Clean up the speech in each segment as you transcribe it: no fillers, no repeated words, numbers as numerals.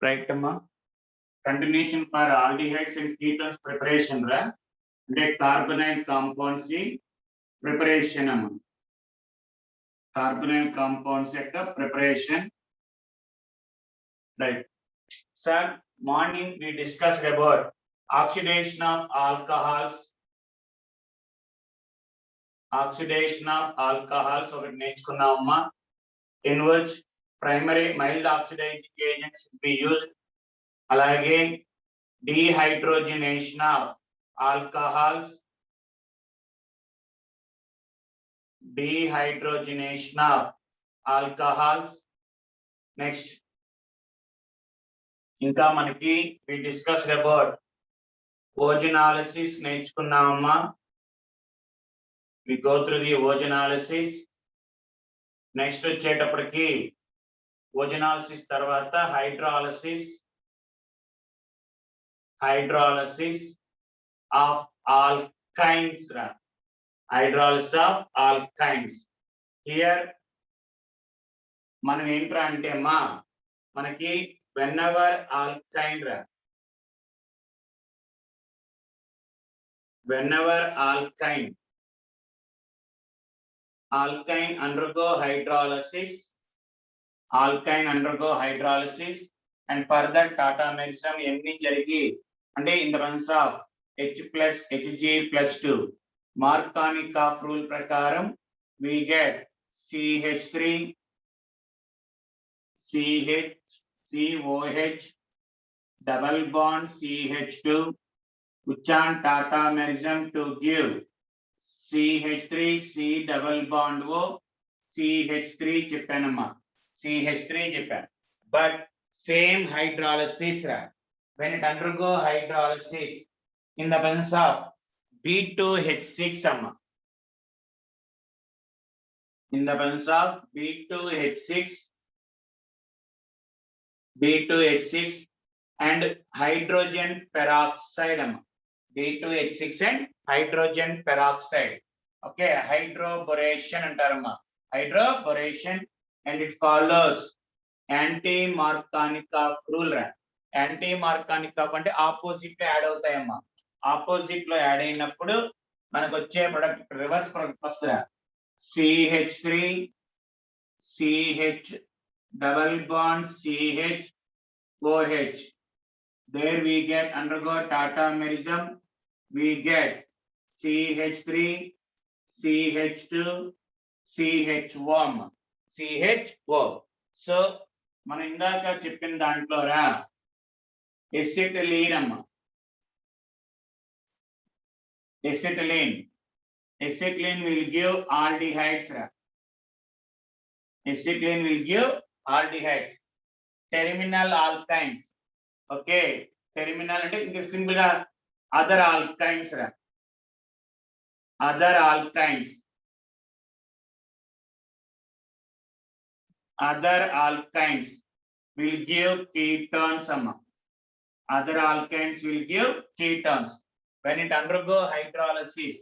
right amma. Continuation for aldehydes and ketones preparation ra ante carbonyl compounds preparation amma. Carbonyl compounds యొక్క preparation, right. Sir, morning we discussed about oxidation of alcohols. Oxidation of alcohols ఒకటి నేర్చుకున్నామమ్మా. In which primary mild oxidizing agents should be used. అలాగే dehydrogenation of alcohols. Dehydrogenation of alcohols. Next, ఇంకా మనకి we discussed about ozonolysis నేర్చుకున్నామమ్మా. We go through the ozonolysis. Next వచ్చేటప్పటికి ozonolysis తర్వాత hydrolysis. Hydrolysis of alkynes. Hydrolysis of alkynes. Here మనం ఏంట్రా అంటే అమ్మా మనకి whenever alkyne undergo hydrolysis, and further tautomerism ఎన్ని జరిగి అంటే in the presence of H plus Hg plus 2 Markovnikov rule ప్రకారం we get CH3 COH double bond CH2 which on tautomerism to give CH3 C double bond O CH3 చెప్పానమ్మా. CH3 చెప్పాను. But same hydrolysis when it undergo hydrolysis in the presence of B2H6 amma. In the presence of B2H6 and hydrogen peroxide amma. B2H6 and hydrogen peroxide. Okay, hydroboration antarama. Hydroboration, and it follows anti-Markovnikov rule. Anti-Markovnikov అంటే opposite లో add అవుతాయమ్మా. Opposite లో add అయినప్పుడు మనకు వచ్చే product reverse product వస్తుందా CH3 CH double bond CH OH. There we get undergo tautomerism, we get CH3 CH2 CHO. So మనం ఇందాక చెప్పిన దాంట్లో ఎసిటిలీన్ అమ్మ. Acetylene will give aldehydes. Acetylene will give aldehydes. Terminal alkynes. Okay, terminal అంటే ఇంకా simple గా other alkynes Other alkynes will give ketones. Other alkynes will give ketones when it undergo hydrolysis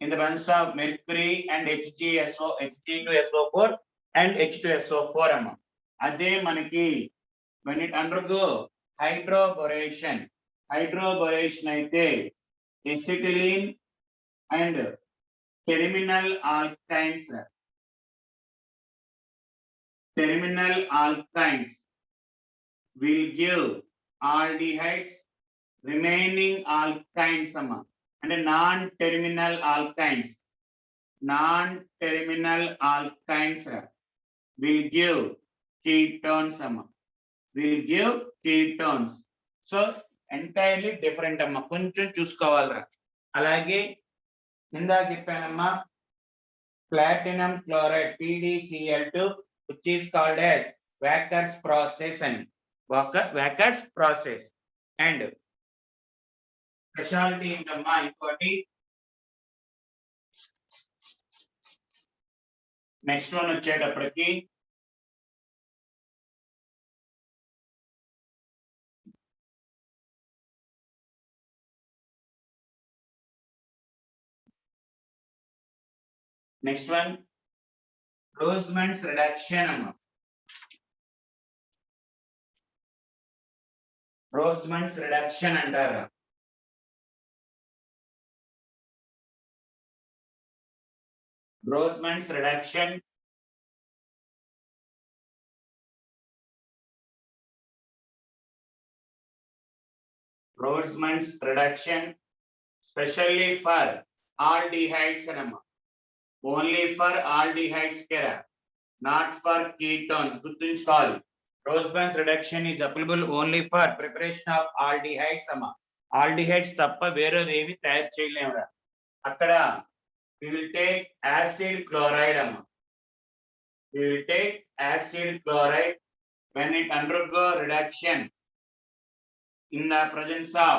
in the presence of mercury and Hg2SO4 and H2SO4. Ade manaki when it undergo hydroboration aithe acetylene and terminal alkynes will give aldehydes. Remaining alkynes and non-terminal alkynes will give ketones. So entirely different amma. కొంచెం చూసుకోవాలరా. అలాగే ఇందాక చెప్పానమ్మా platinum chloride PdCl2 which is called as Wacker's process and Wacker's process. And specialty in the ఇంకోటి next one వచ్చేటప్పటికి next one Roseman's reduction. Roseman's reduction అంటారు. Roseman's reduction specially for aldehydes anama, only for aldehydes kera, not for ketones. గుర్తుంచుకోవాలి, Roseman's reduction is applicable only for preparation of aldehydes అమ్మా. Aldehydes తప్ప వేరేది ఏవి తయారు చేయలేమురా. అక్కడ we will take acid chloride amma, we will take acid chloride when it undergo reduction in the presence of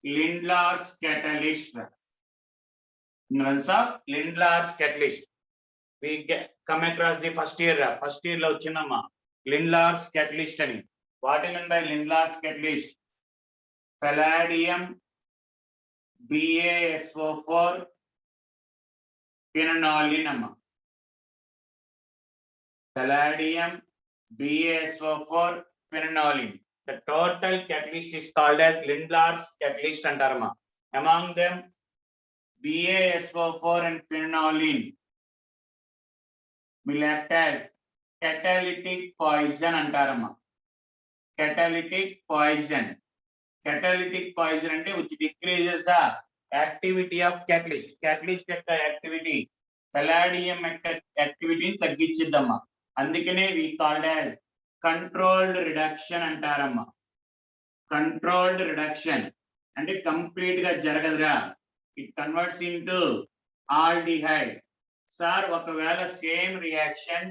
Lindlar's catalyst. In the presence of Lindlar's catalyst, we come across the first year lo vachinamma Lindlar's catalyst ani. What is meant by Lindlar's catalyst? Palladium BaSO4 phenolene amma. Palladium BaSO4 phenolene. The total catalyst is called as Lindlar's catalyst antarama. Among them, BaSO4 and phenolene will act as catalytic poison antarama. Catalytic poison. Catalytic poison ante which decreases the activity of catalyst. Catalyst యొక్క activity, palladium యొక్క activity ని తగ్గించిద్దమ్మా. అందుకనే we called as controlled reduction అంటారమ్మా. Controlled reduction అంటే complete గా జరగదురా. It converts into aldehyde. Sir ఒకవేళ same reaction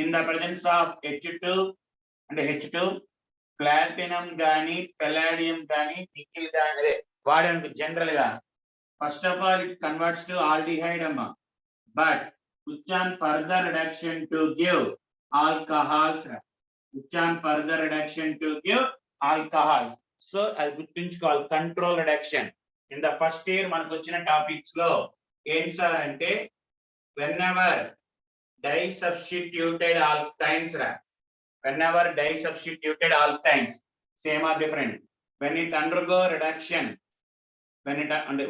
in the presence of H2 అంటే H2 ప్లాటినం గాని palladium గాని నికెల్ గాని వాడడానికి జనరల్ గా first of all it converts to aldehyde amma, but which on further reduction to give alcohols, which on further reduction to give alcohol. So as గుర్తుంచుకోవాలి, control reduction. in the first year మనకు వచ్చిన topics లో ఏం sir అంటే whenever disubstituted alkynes ra, whenever disubstituted alkynes, same or different, when it undergo reduction, when it under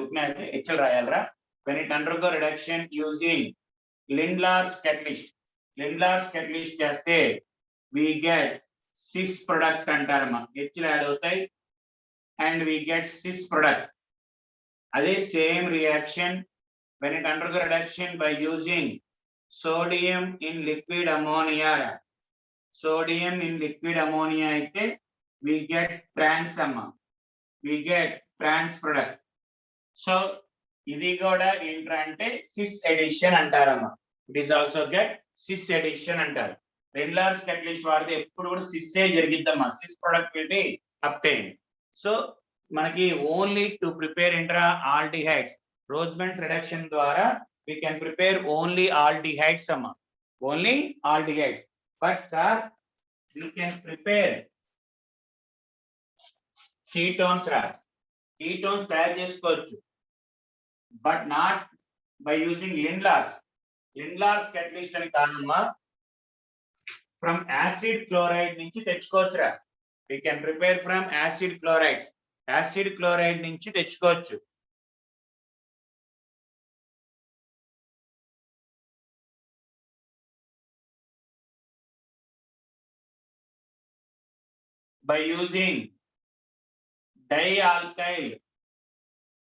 HL రాయాలరా, when it undergo reduction using Lindlar's catalyst, Lindlar's catalyst చేస్తే we get cis product అంటారమ్మా. H add అవుతాయి and we get cis product. అదే same reaction when it undergo reduction by using sodium in liquid ammonia, sodium in liquid ammonia అయితే we get trans amma, we get trans product. So ఇది కూడా ఏంటంటే cis addition అంటారమ్మా. it is also get cis addition అంటారు. Lindlar's catalyst వాడితే ఎప్పుడు కూడా cis ఏ జరిగిద్దమ్మా, cis product will be obtained. So మనకి only to prepare intra aldehydes, Roseman's reduction ద్వారా we can prepare only aldehydes amma, only aldehydes. But sir, we can prepare ketones ra, ketones తయారు చేసుకోవచ్చు, but not by using Lindlar's catalyst అని కాదమ్మా. from acid chloride నుంచి తెచ్చుకోవచ్చురా. we can prepare from acid chlorides, acid chloride నుంచి తెచ్చుకోవచ్చు. by using dialkyl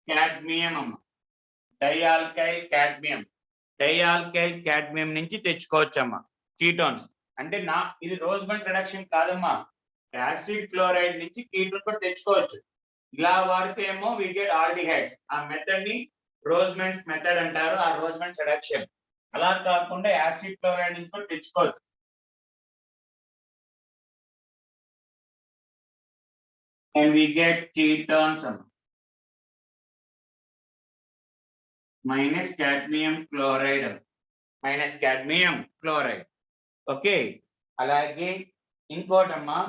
cadmium, dialkyl cadmium నుంచి తెచ్చుకోవచ్చమ్మా ketones. అంటే నా ఇది రోస్మన్స్ రిడక్షన్ కాదమ్మా, యాసిడ్ క్లోరైడ్ నుంచి కీటోన్ కూడా తెచ్చుకోవచ్చు. ఇలా వాడితే ఏమో we get aldehydes. ఆ మెథడ్ ని రోస్మన్స్ మెథడ్ అంటారు, ఆ రోస్మన్స్ రిడక్షన్. అలా కాకుండా యాసిడ్ క్లోరైడ్ నుంచి కూడా తెచ్చుకోవచ్చు. and we get ketones minus cadmium chloride, minus cadmium chloride. okay, అలాగే ఇంకోటమ్మా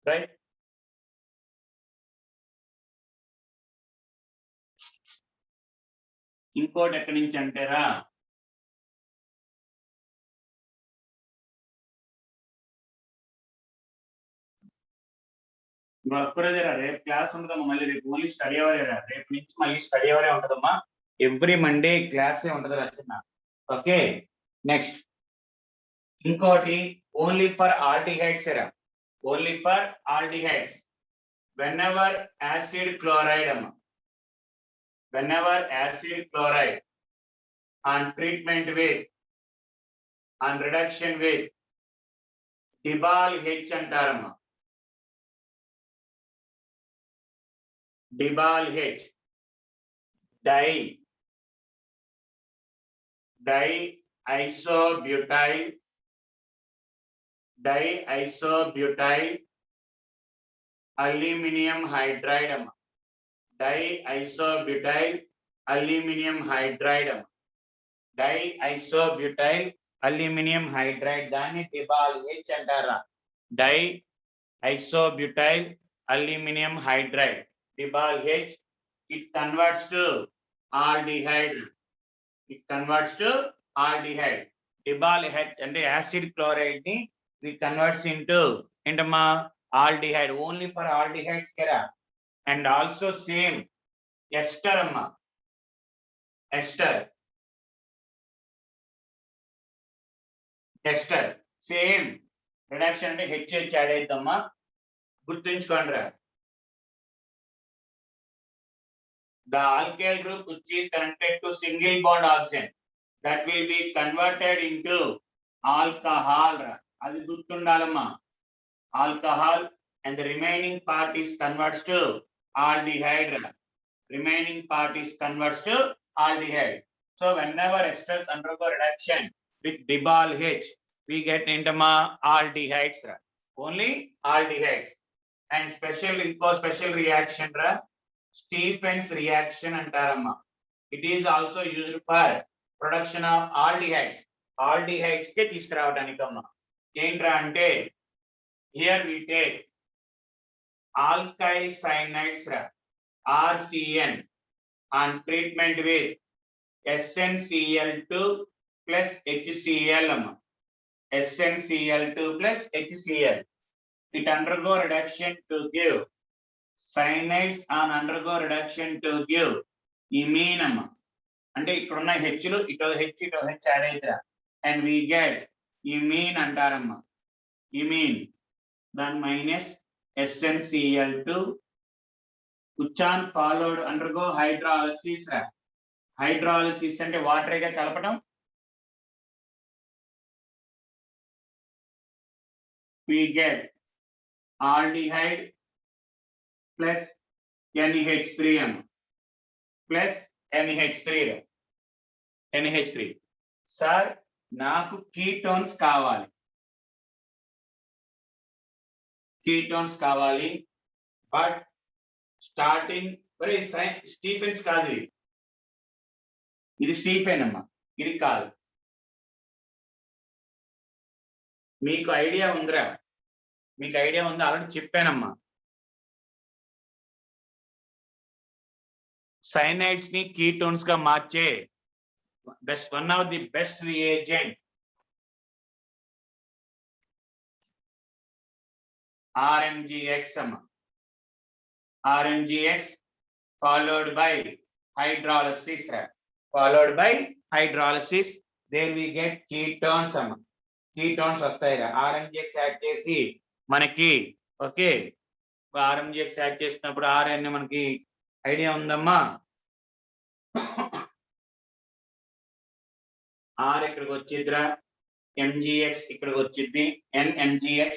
రైట్. ఇంకోటి ఎక్కడి నుంచి అంటారా, ఒక్కరోజేరా, రేపు క్లాస్ ఉండదమ్మా, మళ్ళీ రేపు ఓన్లీ స్టడీ అవరేరా, రేపు నుంచి మళ్ళీ స్టడీ అవరే ఉంటదమ్మా, ఎవ్రీ మండే క్లాసే ఉంటది రచన. ఓకే నెక్స్ట్ ఇంకోటి ఓన్లీ ఫర్ ఆల్డిహైడ్స్ రా, only for aldehydes. whenever acid chloride అమ్మా, whenever acid chloride on treatment with on reduction with Dibal H అంటారమ్మా, Dibal H diisobutyl aluminum hydride అమ్మా, diisobutyl aluminum hydride అమ్మా, diisobutyl aluminum hydride దాన్ని Dibal H అంటారా, diisobutyl aluminum hydride Dibal H. It converts to aldehyde. It converts to aldehyde. Dibal H అంటే acid chloride ని it converts into ఏంటమ్మా aldehyde, only for aldehydes kera. And also same ester amma, ester same reduction అంటే HH add అయిద్దమ్మా, గుర్తుంచుకోండిరా. The alkyl group which is connected to single bond oxygen that will be converted into alcohol ra, adi gurtundalama, alcohol, and the remaining part is converts to aldehyde ra, remaining part is converts to aldehyde. So whenever esters undergo reduction with Dibal H, we get into aldehydes ra, only aldehydes. And special reaction ra, Stephen's reaction అంటారమ్మా. It is also used for production of aldehydes. Aldehydes కే తీసుకురావడానికమ్మా. ఏంట్రా అంటే here we take alkyl cyanides RCN on treatment with SnCl2 plus HCl అమ్మా, SnCl2 plus HCl. It undergo reduction to give cyanides on undergo reduction to give imine అమ్మా, అంటే ఇక్కడ ఉన్న హెచ్లు ఇటో H add అవుతారా, అండ్ వి గెట్ imine అంటారమ్మా, imine. దాని minus SnCl2 which on followed undergo hydrolysis రా, హైడ్రాలిసిస్ అంటే వాటర్ గా కలపడం, we get aldehyde plus NH3 plus NH3. Sir నాకు కీటోన్స్ కావాలి, బట్ స్టార్టింగ్ స్టీఫెన్స్ కాదు, ఇది స్టీఫెన్ అమ్మా, ఇది కాదు. మీకు ఐడియా ఉందిరా, మీకు ఐడియా ఉందా, ఆల్రెడీ చెప్పానమ్మా. సైనైడ్స్ ని కీటోన్స్ గా మార్చే one of the best reagent RMGX అమ్మా, RMGX followed by hydrolysis, there we get ketones అమ్మా, ketones వస్తాయి రా, RMGX యాడ్ చేసి మనకి. ఓకే RMGX యాడ్ చేసినప్పుడు RN మనకి ఐడియా ఉందమ్మా, R ఇక్కడికి వచ్చిద్దిరా, MGX ఇక్కడికి వచ్చింది, NMGX.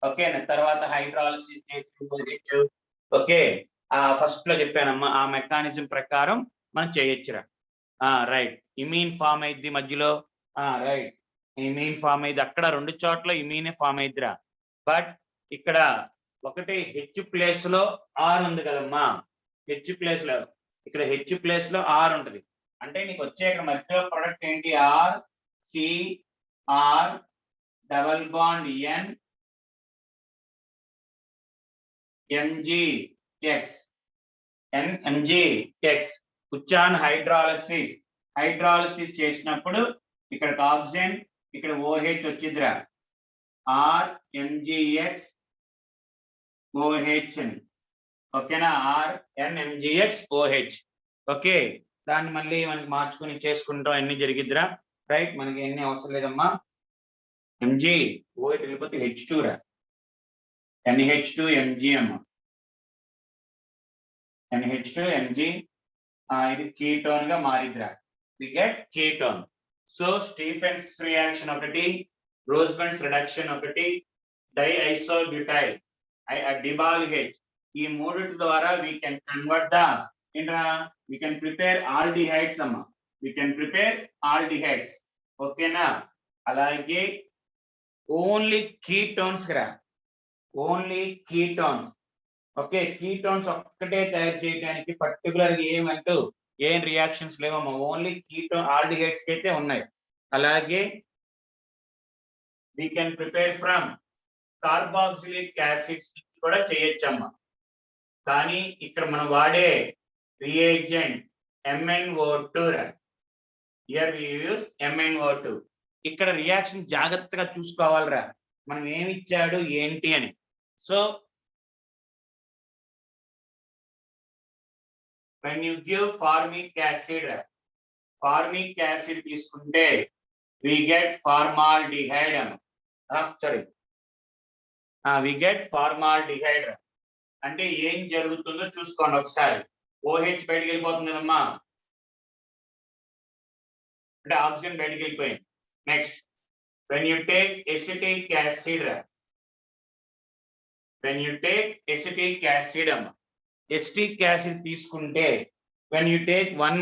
ఓకే తర్వాత హైడ్రాలసిస్ చేయొచ్చు. ఓకే ఫస్ట్ లో చెప్పానమ్మా, ఆ మెకానిజం ప్రకారం మనం చేయొచ్చురా. రైట్, ఇమీన్ ఫామ్ అయింది మధ్యలో, రైట్, ఇమీన్ ఫామ్ అయింది, అక్కడ రెండు చోట్ల ఇమీనే ఫామ్ అయిద్దిరా. బట్ ఇక్కడ ఒకటి హెచ్ ప్లేస్ లో ఆర్ ఉంది కదమ్మా, హెచ్ ప్లేస్ లో, ఇక్కడ హెచ్ ప్లేస్ లో ఆర్ ఉంటది, అంటే నీకు వచ్చే ఇక్కడ మధ్యలో ప్రొడక్ట్ ఏంటి, R C R double bond N MgX NMgX which on hydrolysis చేసినప్పుడు ఇక్కడ ఆక్సిజన్ ఇక్కడ OH వచ్చిద్రా RMgX OH అని ఓకేనా RNMgX OH ఓకే దాన్ని మళ్ళీ మనకి మార్చుకుని చేసుకుంటాం ఎన్ని జరిగిద్దిరా రైట్ మనకి ఎన్ని అవసరం లేదమ్మా Mg OH వెళ్ళిపోతే H2 రా NH2 Mg అమ్మా NH2 Mg ఇది కీటోన్ గా మారిద్రా we get ketone so Stephens reaction ఒకటి Roseman's reduction ఒకటి diisobutyl డిబాల్ H ఈ మూడిటి ద్వారా we can convert the we can prepare aldehydes అమ్మా we can prepare aldehydes ఓకేనా అలాగే ఓన్లీ కీటోన్స్ రా ఓన్లీ కీటోన్స్ ఓకే కీటోన్స్ ఒక్కటే తయారు చేయడానికి పర్టికులర్ గా ఏమంటూ ఏం రియాక్షన్స్ లేవమ్మా ఓన్లీ కీటోన్ ఆల్డిహైడ్స్ కి అయితే ఉన్నాయి అలాగే we can prepare from carboxylic acids కూడా చేయొచ్చమ్మా కానీ ఇక్కడ మనం వాడే reagent MnO2 here we use MnO2 ఇక్కడ రియాక్షన్ జాగ్రత్తగా చూసుకోవాలిరా మనం ఏమి ఇచ్చాడు ఏంటి అని so when you give formic acid తీసుకుంటే we get formaldehyde we get formaldehyde అంటే ఏం జరుగుతుందో చూసుకోండి ఒకసారి OH బయటికి వెళ్ళిపోతుంది కదమ్మా అంటే ఆక్సిజన్ బయటికి వెళ్ళిపోయింది next when you take acetic acid అమ్మా ఎసిటిక్ యాసిడ్ తీసుకుంటే when you take 1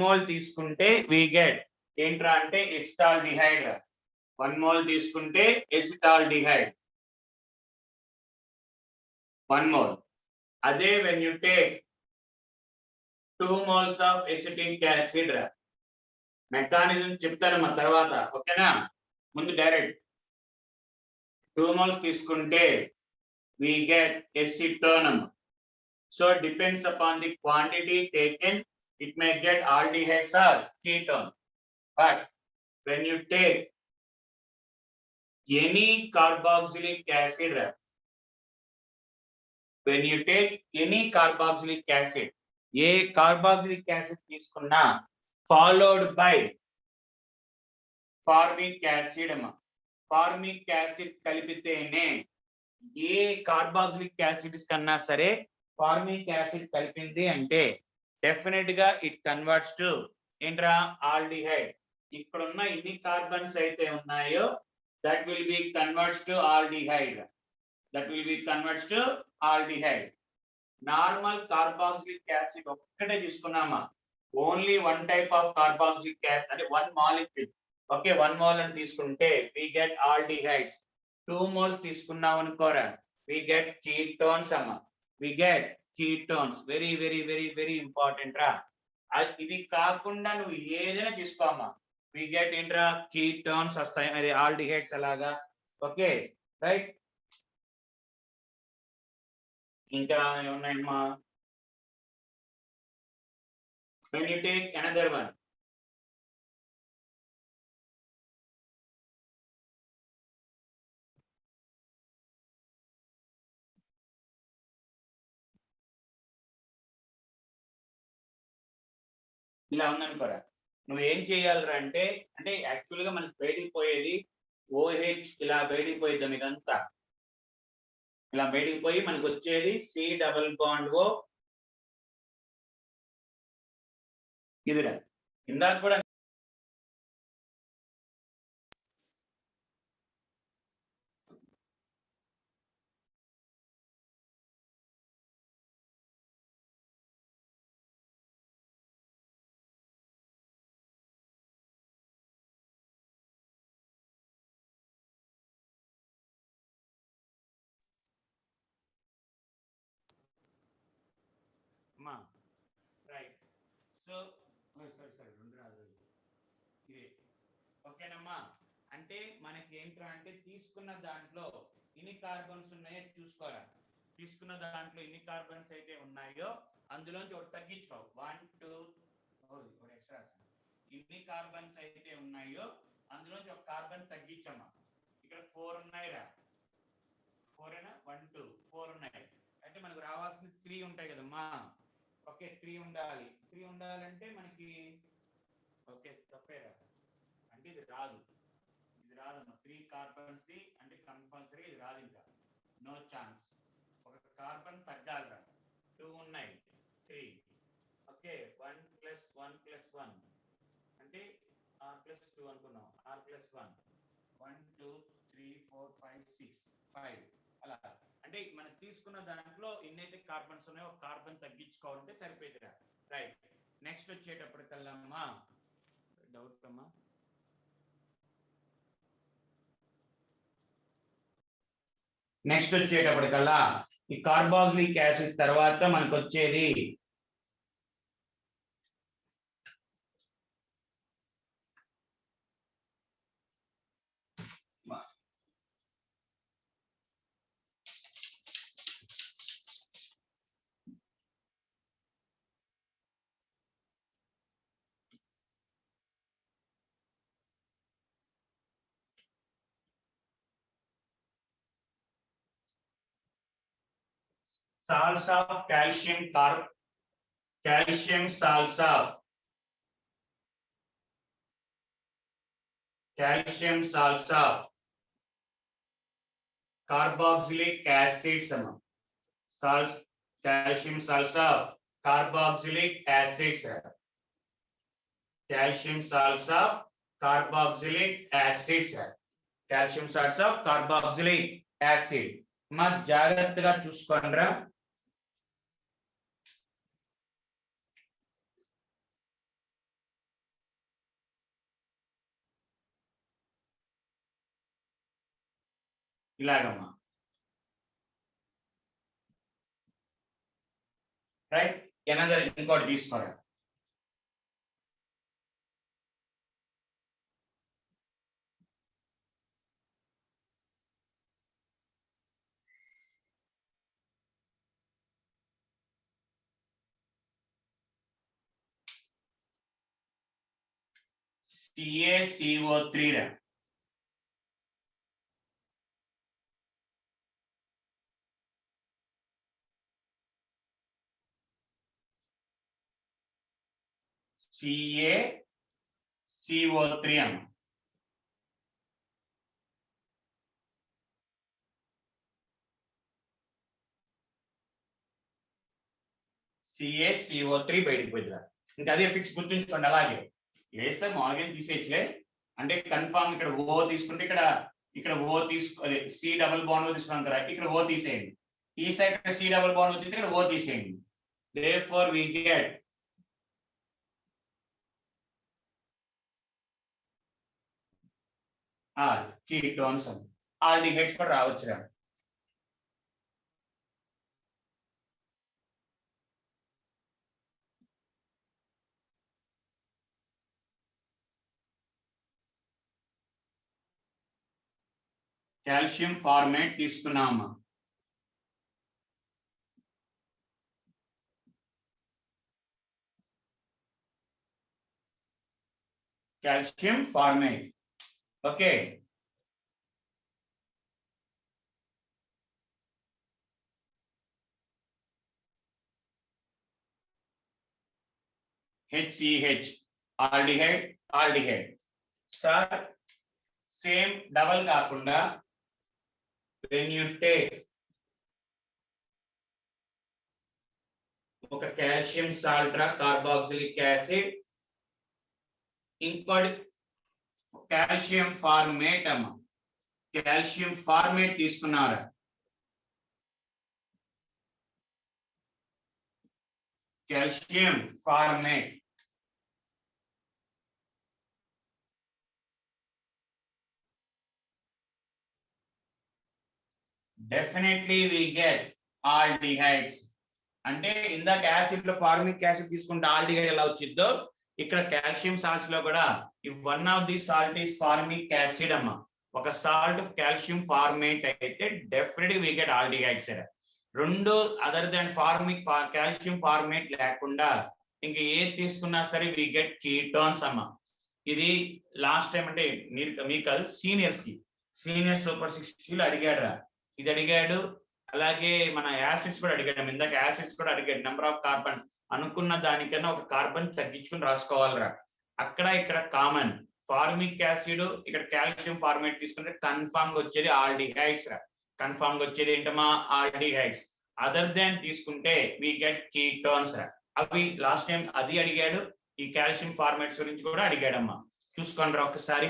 mole తీసుకుంటే we get ఏంట్రా అంటే ఎసిటాల్డిహైడ్ 1 mole తీసుకుంటే ఎసిటాల్డిహైడ్ 1 mole అదే when you take 2 moles of acetic acid mechanism చెప్తాను మన తర్వాత ఓకేనా ముందు డైరెక్ట్ 2 moles తీసుకుంటే we get acetone so depends upon the quantity taken it may get aldehydes or ketone but when you take any carboxylic acid ఏ carboxylic acid తీసుకున్నా followed by formic acid formic acid కలిపితేనే ఏ carboxylic acids కన్నా సరే formic acid కలిపింది అంటే definite గా it converts to ఏంట్రా ఆల్డిహైడ్ ఇక్కడ ఉన్న ఎన్ని కార్బన్స్ అయితే ఉన్నాయో that will be converts to aldehyde normal carboxylic acid ఒక్కటే తీసుకున్నామా only one type of carboxylic acid అంటే 1 మాలిక్యూల్ ఓకే 1 mole అని తీసుకుంటే we get aldehydes 2 moles తీసుకున్నాం అనుకోరా we get ketones అమ్మా we get ketones very very very very important రా ఇది కాకుండా నువ్వు ఏదైనా తీసుకోమ్మా we get ఏంట్రా ketones వస్తాయి అది aldehydes అలాగా ఓకే రైట్ ఇంకా ఏమున్నాయమ్మా when you take another one ఇలా ఉందనుకోరా నువ్వు ఏం చేయాలరా అంటే యాక్చువల్ గా మనకి బయటికి పోయేది OH ఇలా బయటికి పోయిద్దాం ఇదంతా ఇలా బయటికి పోయి మనకు వచ్చేది C+O ఇదిరా ఇందాక కూడా అమ్మా రైట్ సో సరే రెండు రాదు ఇదే ఓకేనమ్మా అంటే మనకి ఏంట్రా అంటే తీసుకున్న దాంట్లో ఎన్ని కార్బన్స్ ఉన్నాయో చూసుకోరా తీసుకున్న దాంట్లో ఎన్ని కార్బన్స్ అయితే ఉన్నాయో అందులోంచి ఒకటి తగ్గించుకో 1 2 ఒక ఎక్స్ట్రా ఎన్ని కార్బన్స్ అయితే ఉన్నాయో అందులోంచి ఒక కార్బన్ తగ్గించమ్మా ఇక్కడ 4 ఉన్నాయిరా 4 అయినా 1 2 4 ఉన్నాయి అంటే మనకు రావాల్సిన 3 ఉంటాయి కదమ్మా ఓకే 3 ఉండాలి 3 ఉండాలంటే మనకి ఓకే తప్పేరా అంటే ఇది రాదమ్మా 3 కార్బన్స్ ది అంటే కంపల్సరీ ఇది రాదు ఇంకా నో ఛాన్స్ ఒక కార్బన్ తగ్గాలిరా 2 ఉన్నాయి 3 ఓకే 1 + 1 + 1 అంటే r+2 అనుకున్నాం r+1 1 2 3 4 5 6 5 అలా అంటే మనం తీసుకున్న దాంట్లో ఎన్నైతే కార్బన్స్ ఉన్నాయో ఒక కార్బన్ తగ్గించుకోవాలంటే సరిపోతుందిరా రైట్ నెక్స్ట్ వచ్చేటప్పటికల్లా అమ్మా డౌట్ అమ్మా నెక్స్ట్ వచ్చేటప్పటికల్లా ఈ కార్బాక్సిలిక్ యాసిడ్ తర్వాత మనకు వచ్చేది salts of calcium salts of carboxylic acids salts calcium salts of carboxylic acids calcium salts of carboxylic acids calcium salts of carboxylic acid మా జాగ్రత్తగా చూసుకోండిరా ఇలాగమ్మా రైట్ ఎనదర్ ఇంకోటి తీసుకోరా CaCO3 రా CaCO3 అమ్మ CaCO3 బయటికి పోయిరా ఇంకా అదే ఫిక్స్ గుర్తుంచుకోండి అలాగే లేదు సార్ మామూలుగా తీసేయచ్చులే అంటే కన్ఫామ్ ఇక్కడ ఓ తీసుకుంటే ఇక్కడ ఓ అదే సి డబుల్ బాండ్ తీసుకున్నాం కదా ఇక్కడ ఓ తీసేయండి ఈ సైడ్ సి డబుల్ బాండ్ వచ్చింది ఇక్కడ ఓ తీసేయండి therefore we get ketones aldehydes కూడా రావచ్చురా కాల్షియం ఫార్మేట్ తీసుకున్నామా calcium formate okay HCH aldehyde sir same double కాకుండా when you take ఒక కాల్షియం సాల్ట్ కార్బాక్సిలిక్ యాసిడ్ ఇంకోటి కాల్షియం ఫార్మేట్ అమ్మ కాల్షియం ఫార్మేట్ తీసుకున్నారా calcium formate definitely we get aldehydes అంటే ఇందాక యాసిడ్ లో ఫార్మిక్ యాసిడ్ తీసుకుంటే ఆల్డిహైడ్ ఎలా వచ్చిందో ఇక్కడ కాల్షియం సాల్ట్స్ లో కూడా if one of the salt is formic acid అమ్మ ఒక సాల్ట్ కాల్షియం ఫార్మేట్ అయితే డెఫినెట్లీ వి గెట్ ఆల్డిహైడ్స్ రెండు other than formic calcium format లేకుండా ఇంక ఏది తీసుకున్నా సరే వి గెట్ కీటోన్స్ అమ్మ. ఇది లాస్ట్ టైం అంటే మీకు కాదు సీనియర్స్ కి, సీనియర్ సూపర్ 60 అడిగాడు రా, ఇది అడిగాడు. అలాగే మన యాసిడ్స్ కూడా అడిగాడు, ఇందాక యాసిడ్స్ కూడా అడిగాడు. నెంబర్ ఆఫ్ కార్బన్స్ అనుకున్న దానికన్నా ఒక కార్బన్ తగ్గించుకుని రాసుకోవాలిరా. అక్కడ ఇక్కడ కామన్ ఫార్మిక్ యాసిడ్, ఇక్కడ కాల్షియం ఫార్మేట్ తీసుకుంటే కన్ఫామ్ గా వచ్చేది ఆల్డిహైడ్స్ రా. కన్ఫామ్ గా వచ్చేది ఏంటమ్మా ఆల్డిహైడ్స్. అదర్ దాన్ తీసుకుంటే వి గెట్ కీటోన్స్ రా. అవి లాస్ట్ టైం అది అడిగాడు, ఈ కాల్షియం ఫార్మేట్స్ గురించి కూడా అడిగాడమ్మా. చూసుకోండి రా ఒకసారి.